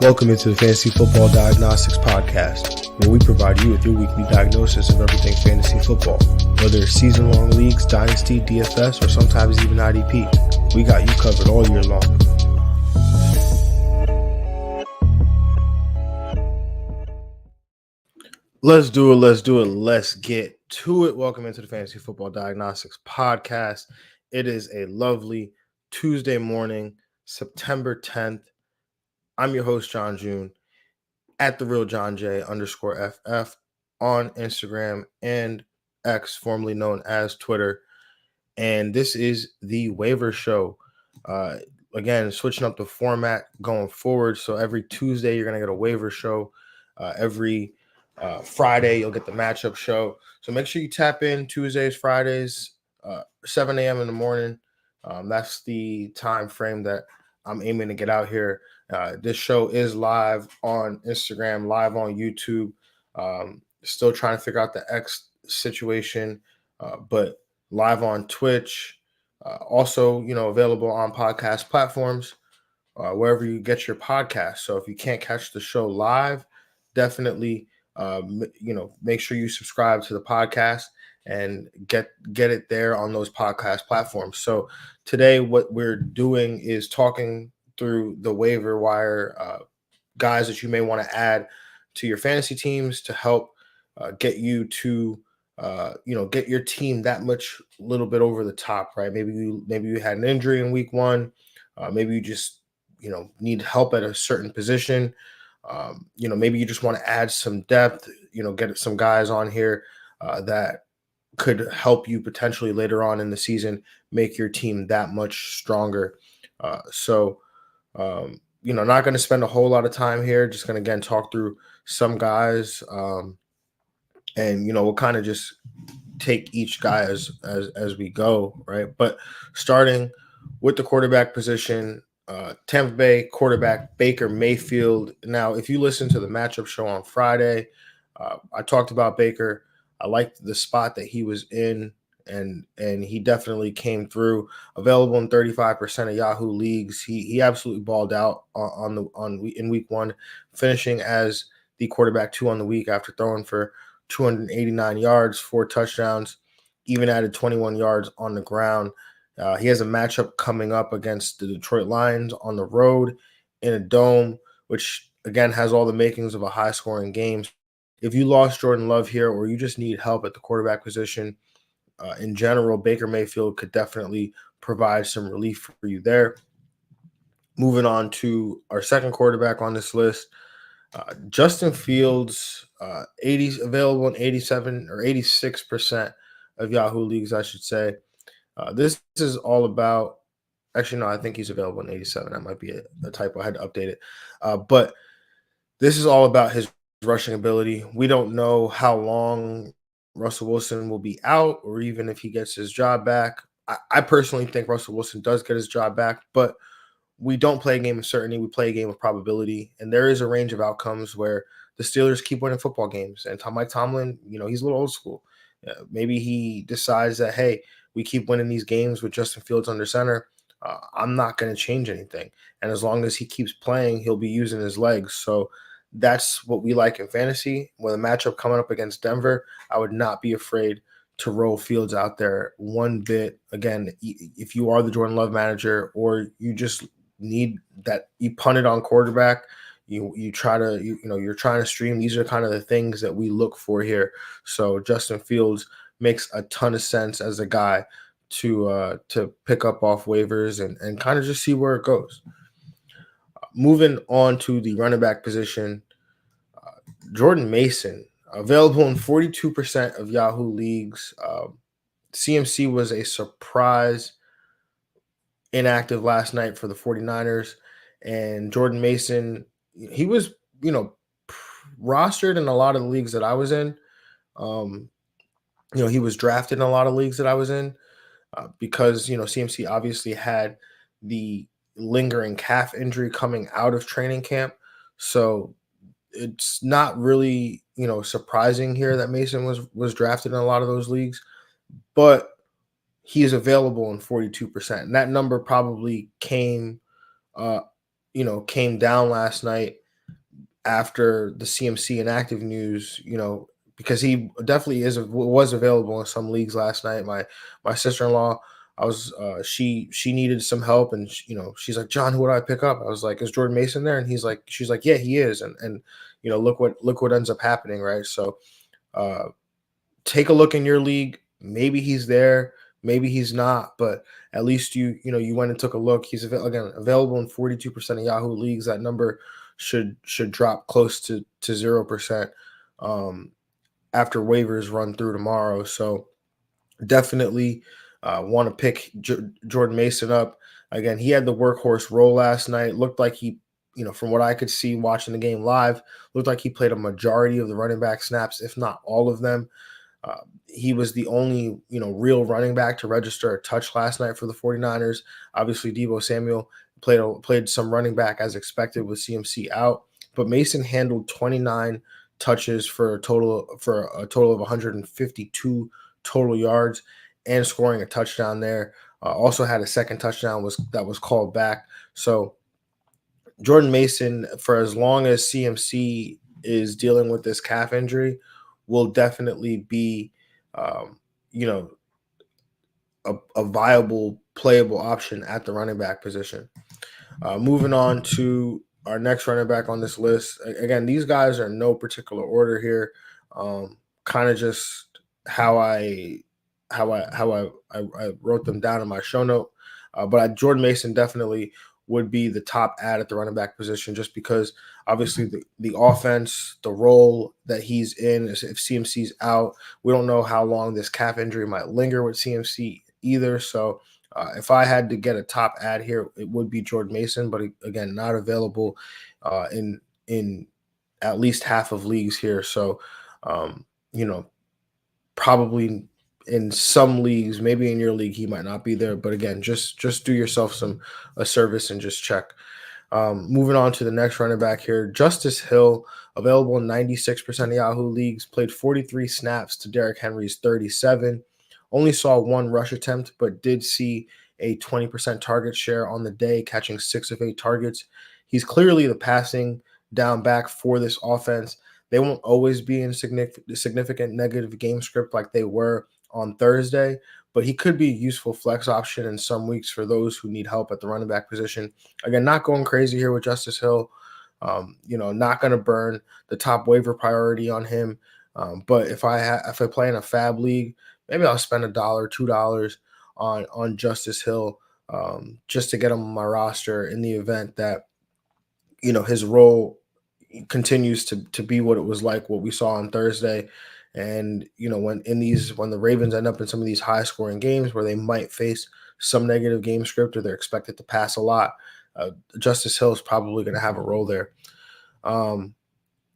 Welcome into the Fantasy Football Diagnostics Podcast, where we provide you with your weekly diagnosis of everything fantasy football. Whether it's season-long leagues, dynasty, DFS, or sometimes even IDP, we got you covered all year long. Let's do it. Let's get to it. Welcome into the Fantasy Football Diagnostics Podcast. It is a lovely Tuesday morning, September 10th. I'm your host, Jon Jeune, at the real Jon J _FF on Instagram and X, formerly known as Twitter. And this is the Waiver Show. Again, switching up the format going forward. So every Tuesday, you're going to get a Waiver Show. Every Friday, you'll get the matchup show. So make sure you tap in Tuesdays, Fridays, 7 a.m. in the morning. That's the time frame that I'm aiming to get out here. This show is live on Instagram, live on YouTube. Still trying to figure out the X situation, but live on Twitch. Also, available on podcast platforms, wherever you get your podcast. So if you can't catch the show live, definitely, make sure you subscribe to the podcast and get it there on those podcast platforms. So today, what we're doing is talking through the waiver wire guys that you may want to add to your fantasy teams to help get you to get your team that much little bit over the top, right? Maybe you had an injury in week one. Maybe you just need help at a certain position. Maybe you just want to add some depth, get some guys on here that could help you potentially later on in the season make your team that much stronger. Not going to spend a whole lot of time here. Just going to, again, talk through some guys and we'll kind of just take each guy as we go, right? But starting with the quarterback position, Tampa Bay quarterback Baker Mayfield. Now, if you listen to the matchup show on Friday, I talked about Baker. I liked the spot that he was in, and he definitely came through. Available in 35% of Yahoo leagues. He absolutely balled out in week one, finishing as the quarterback 2 on the week after throwing for 289 yards, 4 touchdowns, even added 21 yards on the ground. He has a matchup coming up against the Detroit Lions on the road in a dome, which, again, has all the makings of a high-scoring game. If you lost Jordan Love here or you just need help at the quarterback position in general, Baker Mayfield could definitely provide some relief for you there. Moving on to our second quarterback on this list, Justin Fields, available in 87 or 86% of Yahoo leagues, I should say. This is all about, actually, no, I think he's available in 87. That might be a typo. I had to update it. But this is all about his rushing ability. We don't know how long Russell Wilson will be out or even if he gets his job back. I personally think Russell Wilson does get his job back, but we don't play a game of certainty. We play a game of probability, and there is a range of outcomes where the Steelers keep winning football games. And Mike Tomlin, he's a little old school. Maybe he decides that, hey, we keep winning these games with Justin Fields under center. I'm not going to change anything. And as long as he keeps playing, he'll be using his legs. So that's what we like in fantasy. With a matchup coming up against Denver, I would not be afraid to roll Fields out there one bit. Again, if you are the Jordan Love manager or you just need that, you punt it on quarterback, you try to you're trying to stream. These are kind of the things that we look for here. So Justin Fields makes a ton of sense as a guy to pick up off waivers and kind of just see where it goes. Moving on to the running back position, Jordan Mason, available in 42% of Yahoo leagues. CMC was a surprise inactive last night for the 49ers, and Jordan Mason, he was, rostered in a lot of the leagues that I was in. He was drafted in a lot of leagues that I was in because, CMC obviously had the lingering calf injury coming out of training camp. So it's not really, surprising here that Mason was drafted in a lot of those leagues, but he is available in 42%. And that number probably came down last night after the CMC inactive news, because he definitely was available in some leagues last night. My sister-in-law, I was she needed some help, and she's like, John, who would I pick up? I was like, is Jordan Mason there? And she's like, yeah, he is, and look what ends up happening, right? So uh, take a look in your league. Maybe he's there, maybe he's not, but at least you went and took a look. He's again available in 42% of Yahoo leagues. That number should drop close to 0% um, after waivers run through tomorrow. So definitely want to pick Jordan Mason up. Again, he had the workhorse role last night. Looked like from what I could see watching the game live, looked like he played a majority of the running back snaps, if not all of them. He was the only, real running back to register a touch last night for the 49ers. Obviously, Deebo Samuel played some running back as expected with CMC out, but Mason handled 29 touches for a total of 152 total yards and scoring a touchdown there. Also had a second touchdown that was called back. So Jordan Mason, for as long as CMC is dealing with this calf injury, will definitely be, um, you know, a viable, playable option at the running back position. Moving on to our next running back on this list. Again, these guys are in no particular order here. Kind of just how I wrote them down in my show note. But Jordan Mason definitely would be the top ad at the running back position, just because obviously the offense, the role that he's in, is if CMC's out, we don't know how long this calf injury might linger with CMC either. So if I had to get a top ad here, it would be Jordan Mason, but again, not available in at least half of leagues here. So, um, probably in some leagues, maybe in your league, he might not be there. But again, just do yourself a service and just check. Moving on to the next running back here, Justice Hill, available in 96% of Yahoo leagues, played 43 snaps to Derrick Henry's 37. Only saw one rush attempt, but did see a 20% target share on the day, catching 6 of 8 targets. He's clearly the passing down back for this offense. They won't always be in significant negative game script like they were on Thursday, but he could be a useful flex option in some weeks for those who need help at the running back position. Again, not going crazy here with Justice Hill. Not going to burn the top waiver priority on him. But if I play in a fab league, maybe I'll spend $1, $2 on Justice Hill, just to get him on my roster in the event that his role continues to be what it was like, what we saw on Thursday. And when the Ravens end up in some of these high scoring games where they might face some negative game script or they're expected to pass a lot, Justice Hill is probably going to have a role there. The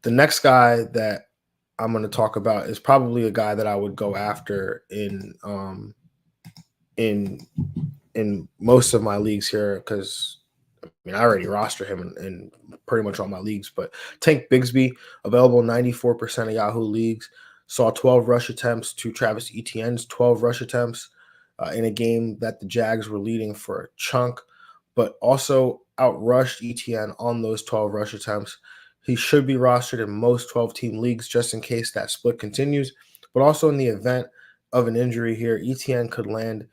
next guy that I'm going to talk about is probably a guy that I would go after in most of my leagues here, because I already roster him in pretty much all my leagues. But Tank Bigsby, available in 94% of Yahoo leagues, saw 12 rush attempts to Travis Etienne's 12 rush attempts in a game that the Jags were leading for a chunk, but also outrushed Etienne on those 12 rush attempts. He should be rostered in most 12-team leagues just in case that split continues. But also in the event of an injury here, Etienne could land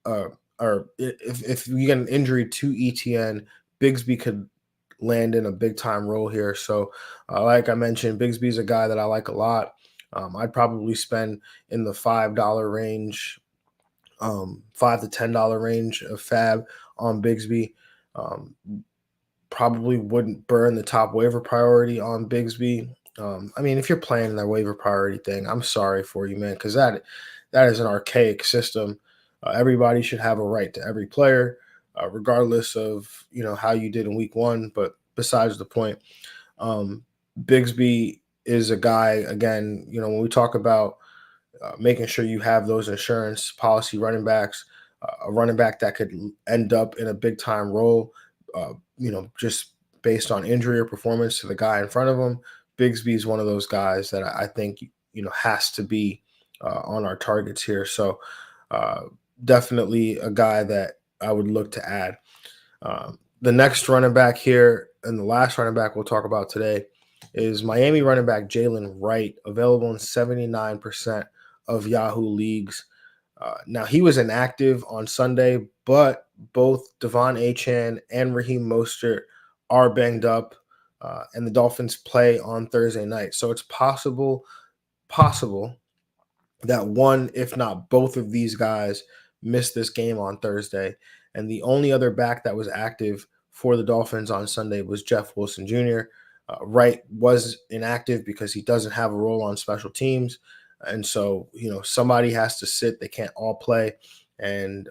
or if you get an injury to ETN, Bigsby could land in a big time role here. So, like I mentioned, Bigsby's a guy that I like a lot. I'd probably spend in the $5 range, $5 to $10 range of fab on Bigsby. Um, Probably wouldn't burn the top waiver priority on Bigsby. If you're playing that waiver priority thing, I'm sorry for you, man, because that is an archaic system. Everybody should have a right to every player, regardless of how you did in week one. But besides the point, Bigsby is a guy. Again, when we talk about making sure you have those insurance policy running backs, a running back that could end up in a big time role, just based on injury or performance to the guy in front of him. Bigsby is one of those guys that I think has to be on our targets here. So definitely a guy that I would look to add. The next running back here and the last running back we'll talk about today is Miami running back Jalen Wright, available in 79% of Yahoo leagues. Now, he was inactive on Sunday, but both Devon Achane and Raheem Mostert are banged up, and the Dolphins play on Thursday night. So it's possible that one, if not both of these guys missed this game on Thursday. And the only other back that was active for the Dolphins on Sunday was Jeff Wilson Jr. Wright was inactive because he doesn't have a role on special teams. And so, somebody has to sit. They can't all play. And,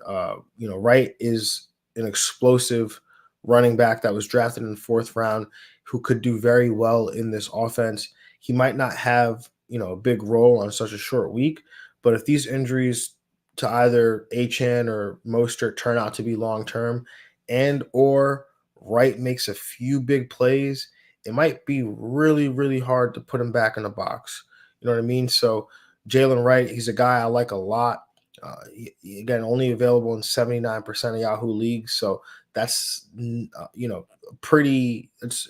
Wright is an explosive running back that was drafted in the fourth round who could do very well in this offense. He might not have a big role on such a short week. But if these injuries to either Achan or Mostert turn out to be long term, and or Wright makes a few big plays, it might be really, really hard to put him back in the box. You know what I mean? So Jalen Wright, he's a guy I like a lot. Again, only available in 79% of Yahoo leagues. So that's, pretty, it's,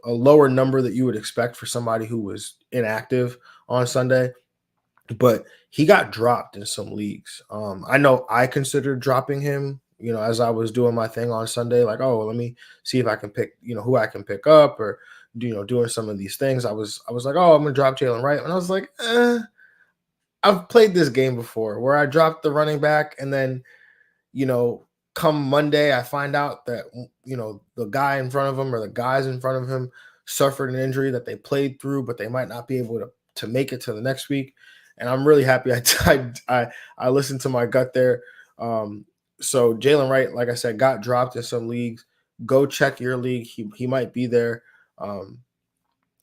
a lower number that you would expect for somebody who was inactive on Sunday, but he got dropped in some leagues. I know I considered dropping him, as I was doing my thing on Sunday, like, oh, let me see if I can pick, who I can pick up, or, doing some of these things. I was like, oh, I'm going to drop Jalen Wright. And I was like, I've played this game before where I dropped the running back, and then, come Monday, I find out that, the guy in front of him or the guys in front of him suffered an injury that they played through, but they might not be able to make it to the next week. And I'm really happy I listened to my gut there. So Jalen Wright, like I said, got dropped in some leagues. Go check your league. He might be there.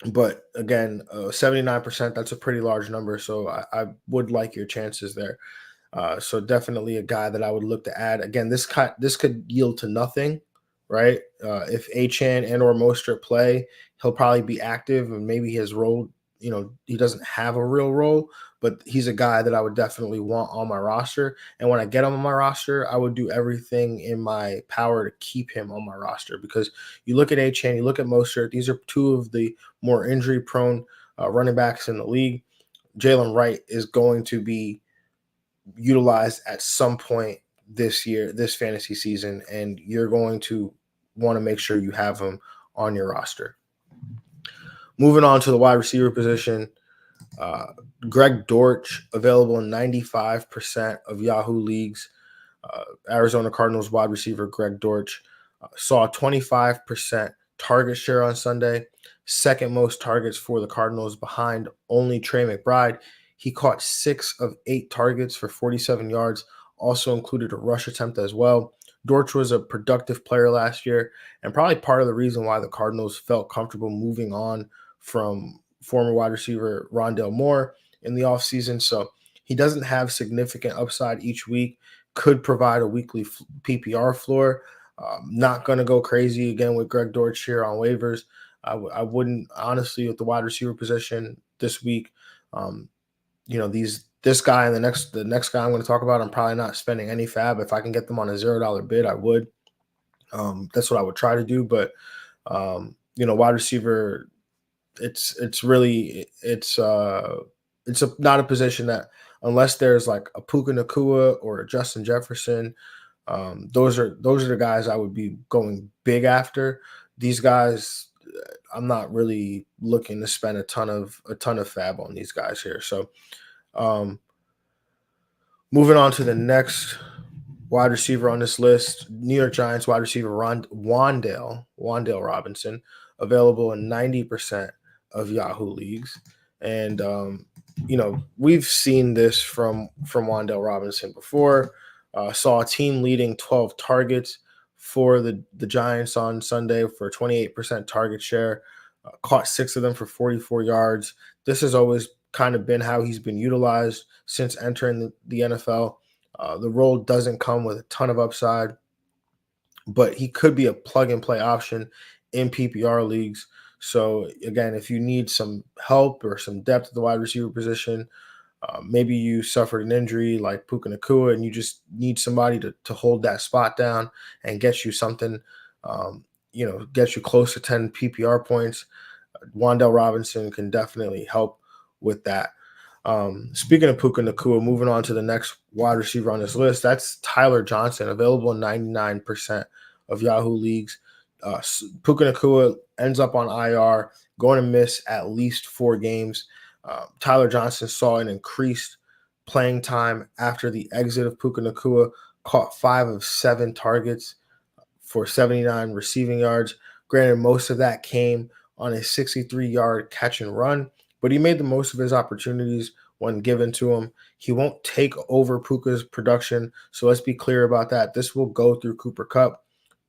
But again, 79%, that's a pretty large number. So I would like your chances there. So definitely a guy that I would look to add. Again, this could yield to nothing, right? If Achan and or Mostert play, he'll probably be active, and maybe his role, he doesn't have a real role, but he's a guy that I would definitely want on my roster. And when I get him on my roster, I would do everything in my power to keep him on my roster, because you look at Achan, you look at Mostert, these are two of the more injury-prone running backs in the league. Jalen Wright is going to be utilized at some point this year, this fantasy season, and you're going to want to make sure you have him on your roster. Moving on to the wide receiver position, Greg Dortch, available in 95% of Yahoo leagues. Arizona Cardinals wide receiver Greg Dortch saw a 25% target share on Sunday, second most targets for the Cardinals behind only Trey McBride. He caught 6 of 8 targets for 47 yards, also included a rush attempt as well. Dortch was a productive player last year, and probably part of the reason why the Cardinals felt comfortable moving on from former wide receiver Rondale Moore in the offseason. So he doesn't have significant upside each week, could provide a weekly PPR floor. Not going to go crazy again with Greg Dortch here on waivers. I wouldn't, honestly, with the wide receiver position this week. This guy and the next guy I'm going to talk about, I'm probably not spending any fab. If I can get them on a $0 bid, I would. That's what I would try to do. But wide receiver, it's not a position that, unless there's like a Puka Nacua or a Justin Jefferson, those are the guys I would be going big after. These guys, I'm not really looking to spend a ton of fab on these guys here. So moving on to the next wide receiver on this list, New York Giants wide receiver Wan'Dale Robinson, available in 90% of Yahoo leagues. And we've seen this from Wan'Dale Robinson before. Saw a team leading 12 targets for the Giants on Sunday for 28% target share. Caught 6 of them for 44 yards. This has always kind of been how he's been utilized since entering the NFL. The role doesn't come with a ton of upside, but he could be a plug-and-play option in PPR leagues. So, again, if you need some help or some depth at the wide receiver position, maybe you suffered an injury like Puka Nacua and you just need somebody to hold that spot down and get you something. get you close to 10 PPR points. Wan'Dale Robinson can definitely help with that. Speaking of Puka Nacua, moving on to the next wide receiver on this list, that's Tyler Johnson, available in 99% of Yahoo leagues. Puka Nacua ends up on IR, going to miss at least 4 games. Tyler Johnson saw an increased playing time after the exit of Puka Nacua, caught 5 of 7 targets for 79 receiving yards. Granted, most of that came on a 63-yard catch and run, but he made the most of his opportunities when given to him. He won't take over Puka's production, so let's be clear about that. This will go through Cooper Kupp,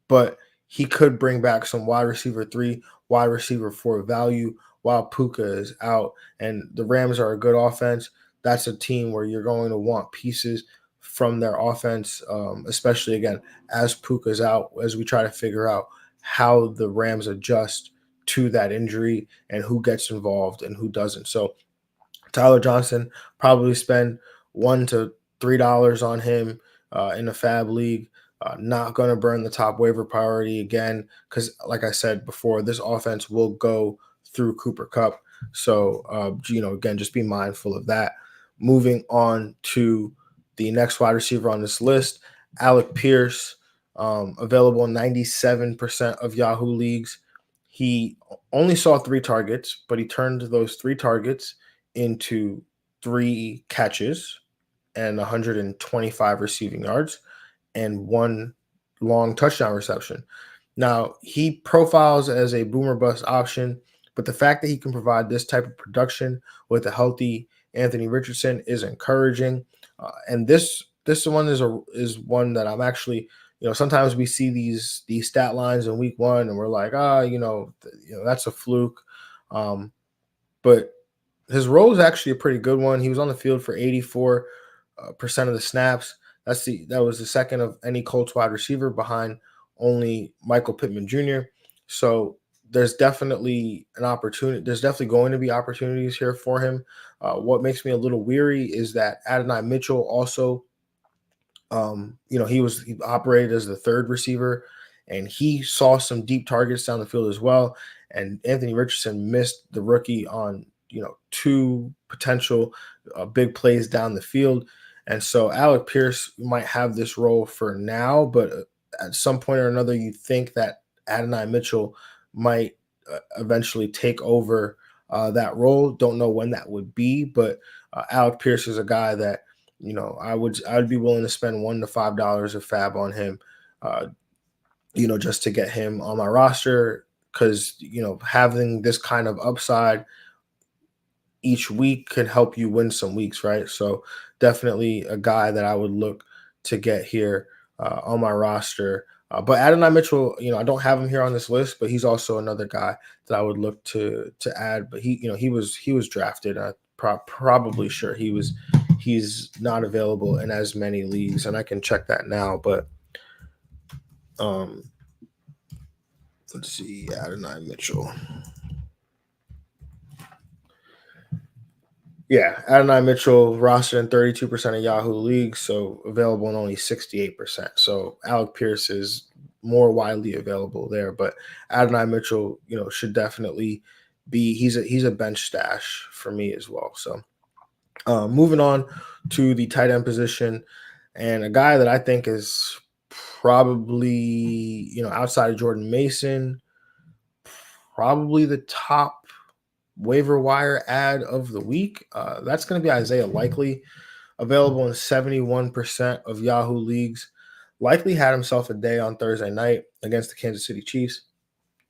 but he could bring back some wide receiver 3, wide receiver 4 value while Puka is out. And the Rams are a good offense. That's a team where you're going to want pieces from their offense, especially, again, as Puka's out, as we try to figure out how the Rams adjust to that injury and who gets involved and who doesn't. So Tyler Johnson, probably spend $1 to $3 on him in a fab league. Not going to burn the top waiver priority again because, like I said before, this offense will go through Cooper Kupp. So, again, just be mindful of that. Moving on to the next wide receiver on this list, Alec Pierce, available in 97% of Yahoo leagues. He only saw 3 targets, but he turned those 3 targets into 3 catches and 125 receiving yards and 1 long touchdown reception. Now, he profiles as a boomer bust option, but the fact that he can provide this type of production with a healthy Anthony Richardson is encouraging. And this one is one that I'm actually, sometimes we see these stat lines in week 1 and we're like, that's a fluke. But his role is actually a pretty good one. He was on the field for 84% of the snaps. That was the second of any Colts wide receiver behind only Michael Pittman Jr. So there's definitely an opportunity. There's definitely going to be opportunities here for him. What makes me a little weary is that Adonai Mitchell also, he operated as the third receiver, and he saw some deep targets down the field as well. And Anthony Richardson missed the rookie on 2 potential big plays down the field. And so Alec Pierce might have this role for now, but at some point or another, you think that Adonai Mitchell might eventually take over that role. Don't know when that would be, but Alec Pierce is a guy that I'd be willing to spend $1 to $5 of fab on him, just to get him on my roster because having this kind of upside each week could help you win some weeks, right? So definitely a guy that I would look to get here on my roster. But Adonai Mitchell, I don't have him here on this list, but he's also another guy that I would look to add. But he was drafted. Probably sure he's not available in as many leagues, and I can check that now. But let's see, Adonai Mitchell. Yeah, Adonai Mitchell rostered in 32% of Yahoo leagues, so available in only 68%. So Alec Pierce is more widely available there, but Adonai Mitchell, should definitely be. He's a bench stash for me as well. So moving on to the tight end position, and a guy that I think is probably outside of Jordan Mason, probably the top waiver wire ad of the week. That's going to be Isaiah Likely, available in 71% of Yahoo leagues. Likely had himself a day on Thursday night against the Kansas City Chiefs.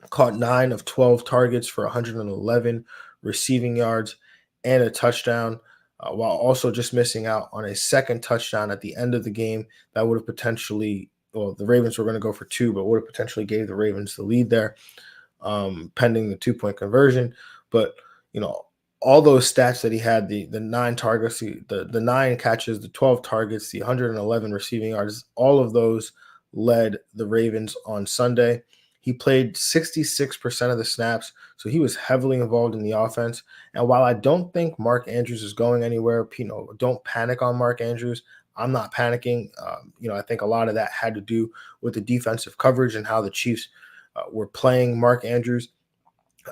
Caught 9 of 12 targets for 111 receiving yards and a touchdown, while also just missing out on a second touchdown at the end of the game that would have potentially, the Ravens were going to go for 2, but would have potentially gave the Ravens the lead there, pending the 2-point conversion. But all those stats that he had, the 9 targets, the 9 catches, the 12 targets, the 111 receiving yards, all of those led the Ravens on Sunday. He played 66% of the snaps, so he was heavily involved in the offense. And while I don't think Mark Andrews is going anywhere, don't panic on Mark Andrews. I'm not panicking. I think a lot of that had to do with the defensive coverage and how the Chiefs were playing Mark Andrews,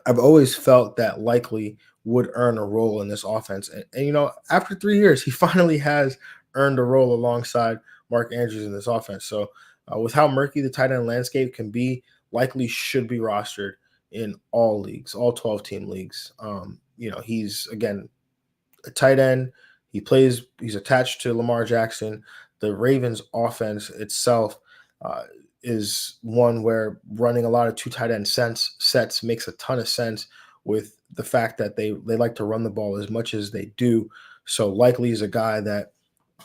I've always felt that Likely would earn a role in this offense. And after 3 years, he finally has earned a role alongside Mark Andrews in this offense. So, with how murky the tight end landscape can be, Likely should be rostered in all leagues, all 12-team leagues. He's, again, a tight end. He's attached to Lamar Jackson. The Ravens offense itself uh, is one where running a lot of two tight end sets makes a ton of sense with the fact that they like to run the ball as much as they do. So Likely is a guy that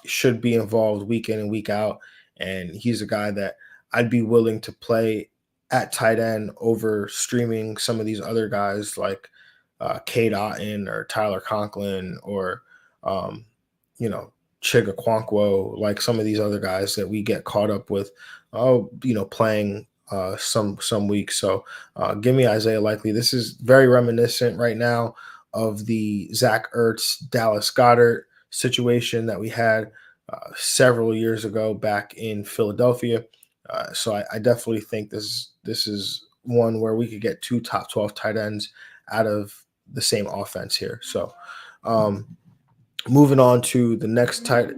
should be involved week in and week out. And he's a guy that I'd be willing to play at tight end over streaming some of these other guys like Cade Otton or Tyler Conklin or, um, Chiga Quankwo, like some of these other guys that we get caught up with, playing some weeks. So give me Isaiah Likely. This is very reminiscent right now of the Zach Ertz, Dallas Goedert situation that we had several years ago back in Philadelphia. So I definitely think this is one where we could get two top 12 tight ends out of the same offense here. So moving on to the next tight.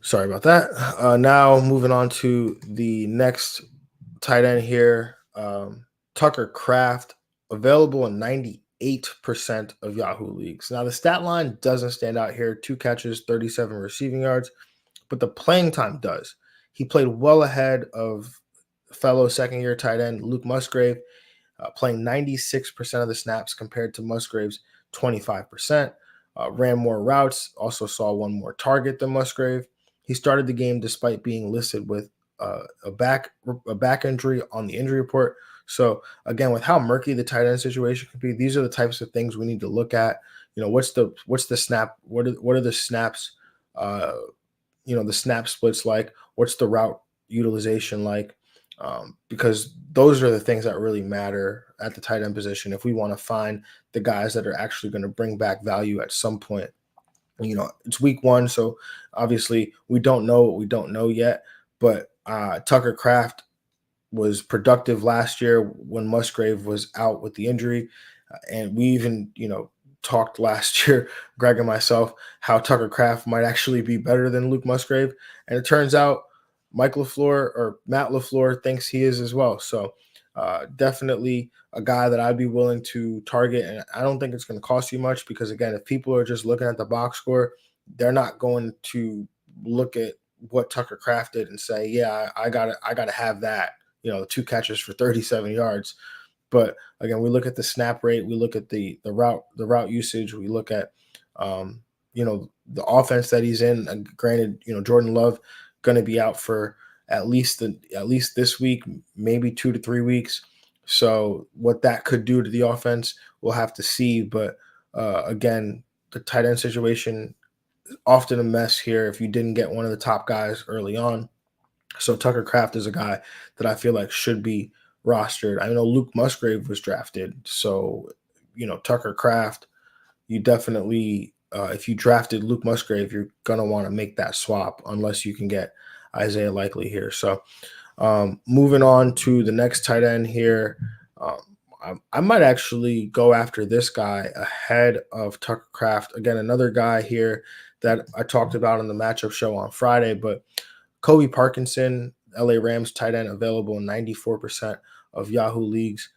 Sorry about that. Now moving on to the next tight end here. Tucker Kraft, available in 98% of Yahoo leagues. Now the stat line doesn't stand out here. 2 catches, 37 receiving yards, but the playing time does. He played well ahead of fellow second-year tight end Luke Musgrave, playing 96% of the snaps compared to Musgrave's 25%. Ran more routes, also saw one more target than Musgrave. He started the game despite being listed with a back injury on the injury report. So again, with how murky the tight end situation could be, these are the types of things we need to look at. What's the snap? What are the snaps? The snap splits like? What's the route utilization like? Because those are the things that really matter at the tight end position if we want to find the guys that are actually going to bring back value at some point. It's week 1, so obviously we don't know what we don't know yet, but Tucker Kraft was productive last year when Musgrave was out with the injury. And we even, talked last year, Greg and myself, how Tucker Kraft might actually be better than Luke Musgrave. And it turns out Matt LaFleur thinks he is as well. So definitely a guy that I'd be willing to target. And I don't think it's going to cost you much because, again, if people are just looking at the box score, they're not going to look at what Tucker Kraft did and say, yeah, I gotta have that, 2 catches for 37 yards. But again, we look at the snap rate, we look at the route usage, we look at the offense that he's in. And granted, Jordan Love going to be out for at least this week, maybe 2 to 3 weeks. So what that could do to the offense, we'll have to see. But again, the tight end situation often a mess here if you didn't get one of the top guys early on. So Tucker Kraft is a guy that I feel like should be rostered. I know Luke Musgrave was drafted. So, Tucker Kraft, you definitely, if you drafted Luke Musgrave, you're going to want to make that swap unless you can get Isaiah Likely here. So moving on to the next tight end here. I might actually go after this guy ahead of Tucker Kraft. Again, another guy here that I talked about on the matchup show on Friday, but Kobe Parkinson, LA Rams tight end, available in 94% of Yahoo leagues,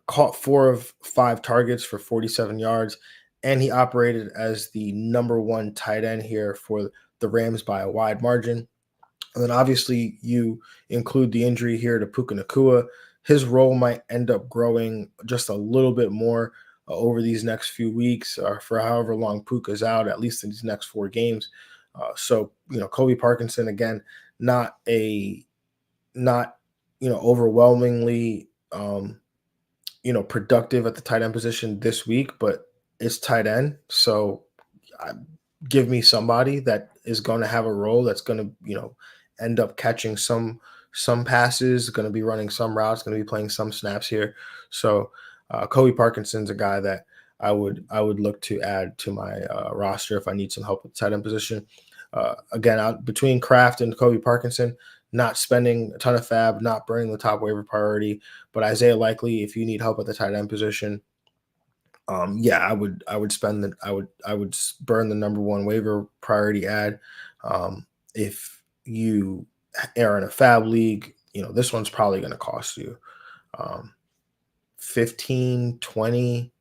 caught 4 of 5 targets for 47 yards, and he operated as the number 1 tight end here for the Rams by a wide margin. And then obviously you include the injury here to Puka Nacua. His role might end up growing just a little bit more over these next few weeks for however long Puka's out, at least in these next 4 games. So Kobe Parkinson, again, not overwhelmingly productive at the tight end position this week, but it's tight end. So give me somebody that is going to have a role that's going to end up catching some passes, going to be running some routes, going to be playing some snaps here. So Kobe Parkinson's a guy that I would look to add to my roster if I need some help with the tight end position. Again, between Kraft and Kobe Parkinson, not spending a ton of fab, not burning the top waiver priority. But Isaiah Likely, if you need help at the tight end position, yeah, I would spend the I would burn the number one waiver priority ad. If you are in a fab league, this one's probably going to cost you um, 15-20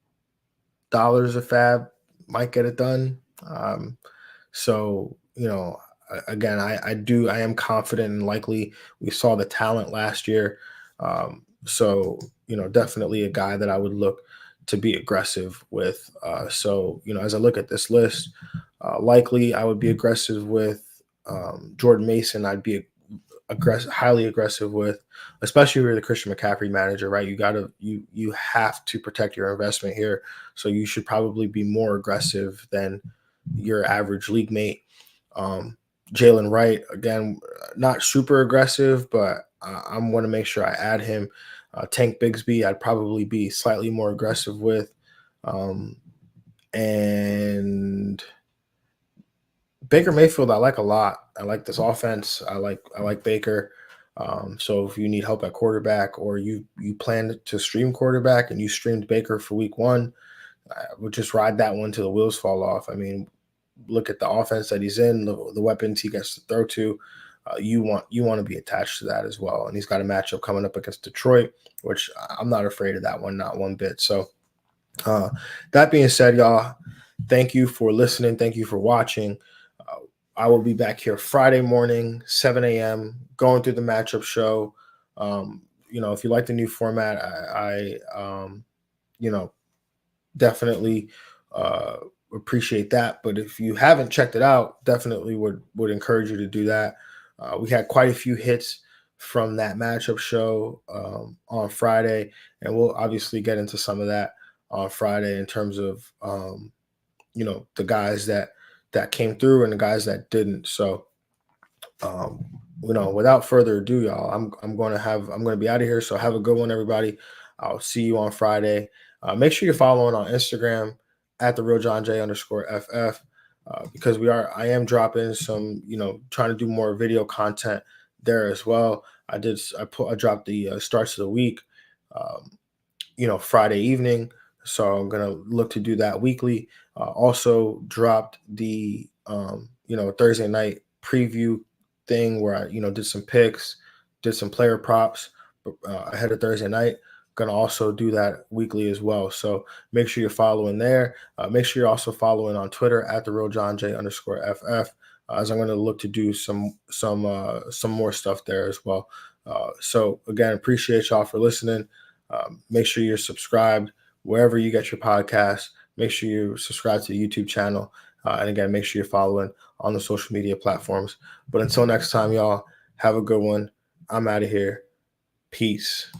dollars a fab might get it done. So again, I am confident and likely. We saw the talent last year. So definitely a guy that I would look to be aggressive with. So as I look at this list, likely I would be aggressive with Jordan Mason. I'd be highly aggressive with, especially if you're the Christian McCaffrey manager, right? You have to protect your investment here. So you should probably be more aggressive than your average league mate. Jalen Wright, again, not super aggressive, but I'm going to make sure I add him. Tank Bigsby, I'd probably be slightly more aggressive with. And Baker Mayfield, I like a lot. I like this offense. I like Baker. So if you need help at quarterback, or you plan to stream quarterback and you streamed Baker for week one, I would just ride that one till the wheels fall off. I mean, look at the offense that he's in, the weapons he gets to throw to. You want to be attached to that as well. And he's got a matchup coming up against Detroit, which I'm not afraid of that one, not one bit. So that being said, y'all, thank you for listening. Thank you for watching. I will be back here Friday morning, 7 a.m., going through the matchup show. If you like the new format, I definitely appreciate that. But if you haven't checked it out, definitely would encourage you to do that. We had quite a few hits from that matchup show on Friday, and we'll obviously get into some of that on Friday in terms of the guys that came through and the guys that didn't. So without further ado, y'all, I'm going to be out of here. So have a good one, everybody. I'll see you on Friday. Make sure you're following on Instagram at the real Jon J _FF, because I am dropping some, trying to do more video content there as well. I dropped the starts of the week, Friday evening. So I'm going to look to do that weekly. Also dropped the, Thursday night preview thing where I, did some picks, did some player props ahead of Thursday night. Going to also do that weekly as well. So make sure you're following there. Make sure you're also following on Twitter at the real Jon J _FF, as I'm going to look to do some more stuff there as well. So again, appreciate y'all for listening. Make sure you're subscribed wherever you get your podcasts. Make sure you subscribe to the YouTube channel. And again, make sure you're following on the social media platforms. But until next time, y'all, have a good one. I'm out of here. Peace.